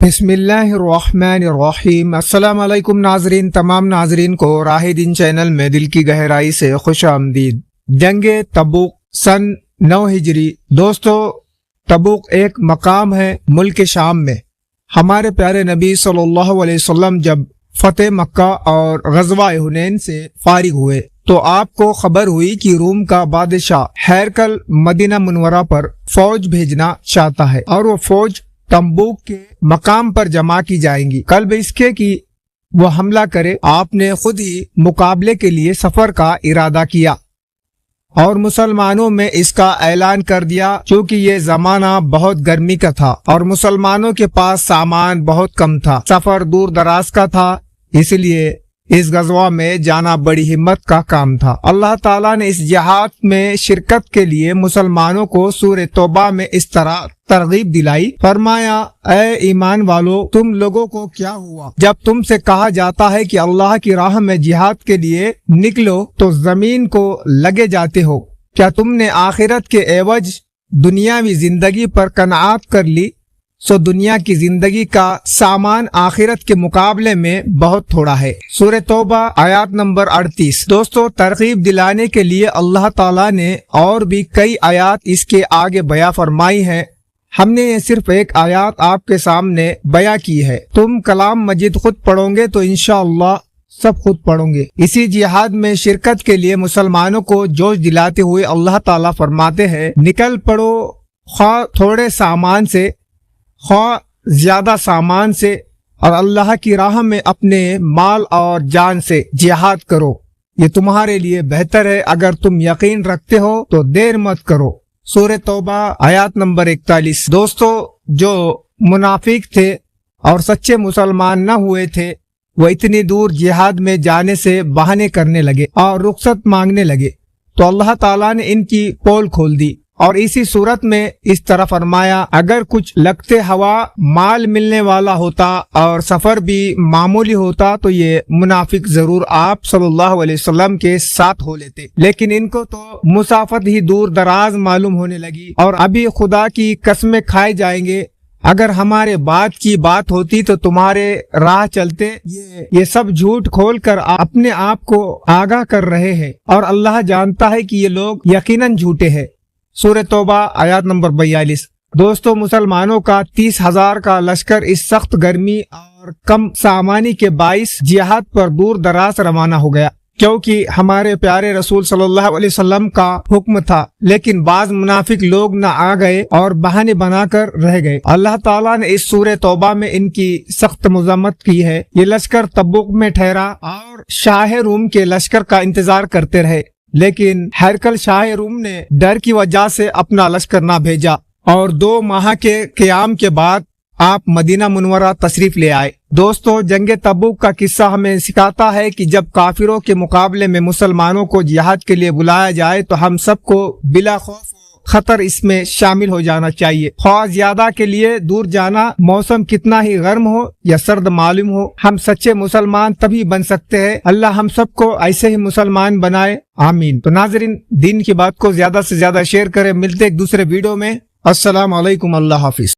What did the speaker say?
بسم اللہ الرحمن الرحیم۔ السلام علیکم ناظرین، تمام ناظرین کو راہ دین چینل میں دل کی گہرائی سے خوش آمدید۔ جنگ تبوک سن 9 ہجری۔ دوستو، تبوک ایک مقام ہے ملک شام میں۔ ہمارے پیارے نبی صلی اللہ علیہ وسلم جب فتح مکہ اور غزوہ حنین سے فارغ ہوئے تو آپ کو خبر ہوئی کہ روم کا بادشاہ ہرقل مدینہ منورہ پر فوج بھیجنا چاہتا ہے اور وہ فوج تبوک کے مقام پر جمع کی جائیں گی۔ قلب اس کے کہ وہ حملہ کرے، آپ نے خود ہی مقابلے کے لیے سفر کا ارادہ کیا اور مسلمانوں میں اس کا اعلان کر دیا۔ چونکہ یہ زمانہ بہت گرمی کا تھا اور مسلمانوں کے پاس سامان بہت کم تھا، سفر دور دراز کا تھا، اس لیے اس غزوہ میں جانا بڑی ہمت کا کام تھا۔ اللہ تعالیٰ نے اس جہاد میں شرکت کے لیے مسلمانوں کو سورہ توبہ میں اس طرح ترغیب دلائی، فرمایا: اے ایمان والو، تم لوگوں کو کیا ہوا جب تم سے کہا جاتا ہے کہ اللہ کی راہ میں جہاد کے لیے نکلو تو زمین کو لگے جاتے ہو؟ کیا تم نے آخرت کے عوض دنیاوی زندگی پر قناعت کر لی؟ سو دنیا کی زندگی کا سامان آخرت کے مقابلے میں بہت تھوڑا ہے۔ سورہ توبہ آیات نمبر 38۔ دوستو، ترغیب دلانے کے لیے اللہ تعالیٰ نے اور بھی کئی آیات اس کے آگے بیان فرمائی ہیں۔ ہم نے یہ صرف ایک آیات آپ کے سامنے بیان کی ہے۔ تم کلام مجید خود پڑھو گے تو انشاءاللہ سب خود پڑھو گے۔ اسی جہاد میں شرکت کے لیے مسلمانوں کو جوش دلاتے ہوئے اللہ تعالیٰ فرماتے ہیں: نکل پڑو، خواہ تھوڑے سامان سے خواہ زیادہ سامان سے، اور اللہ کی راہ میں اپنے مال اور جان سے جہاد کرو، یہ تمہارے لیے بہتر ہے۔ اگر تم یقین رکھتے ہو تو دیر مت کرو۔ سورہ توبہ آیات نمبر 41۔ دوستو، جو منافق تھے اور سچے مسلمان نہ ہوئے تھے، وہ اتنی دور جہاد میں جانے سے بہانے کرنے لگے اور رخصت مانگنے لگے تو اللہ تعالیٰ نے ان کی پول کھول دی اور اسی صورت میں اس طرح فرمایا: اگر کچھ لگتے ہوا مال ملنے والا ہوتا اور سفر بھی معمولی ہوتا تو یہ منافق ضرور آپ صلی اللہ علیہ وسلم کے ساتھ ہو لیتے، لیکن ان کو تو مسافت ہی دور دراز معلوم ہونے لگی اور ابھی خدا کی قسمیں کھائے جائیں گے۔ اگر ہمارے بات کی بات ہوتی تو تمہارے راہ چلتے۔ یہ سب جھوٹ کھول کر اپنے آپ کو آگاہ کر رہے ہیں اور اللہ جانتا ہے کہ یہ لوگ یقیناً جھوٹے ہیں۔ سورہ توبہ آیات نمبر 42۔ دوستو، مسلمانوں کا 30,000 کا لشکر اس سخت گرمی اور کم سامانی کے باعث جہاد پر دور دراز روانہ ہو گیا، کیونکہ ہمارے پیارے رسول صلی اللہ علیہ وسلم کا حکم تھا، لیکن بعض منافق لوگ نہ آ گئے اور بہانے بنا کر رہ گئے۔ اللہ تعالیٰ نے اس سورہ توبہ میں ان کی سخت مذمت کی ہے۔ یہ لشکر تبوک میں ٹھہرا اور شاہ روم کے لشکر کا انتظار کرتے رہے، لیکن ہرقل شاہ روم نے ڈر کی وجہ سے اپنا لشکر نہ بھیجا اور 2 ماہ کے قیام کے بعد آپ مدینہ منورہ تشریف لے آئے۔ دوستو، جنگ تبوک کا قصہ ہمیں سکھاتا ہے کہ جب کافروں کے مقابلے میں مسلمانوں کو جہاد کے لیے بلایا جائے تو ہم سب کو بلا خوف خطر اس میں شامل ہو جانا چاہیے۔ خواہ زیادہ کے لیے دور جانا موسم کتنا ہی گرم ہو یا سرد معلوم ہو، ہم سچے مسلمان تبھی بن سکتے ہیں۔ اللہ ہم سب کو ایسے ہی مسلمان بنائے، آمین۔ تو ناظرین، دین کی بات کو زیادہ سے زیادہ شیئر کریں۔ ملتے ایک دوسرے ویڈیو میں۔ السلام علیکم، اللہ حافظ۔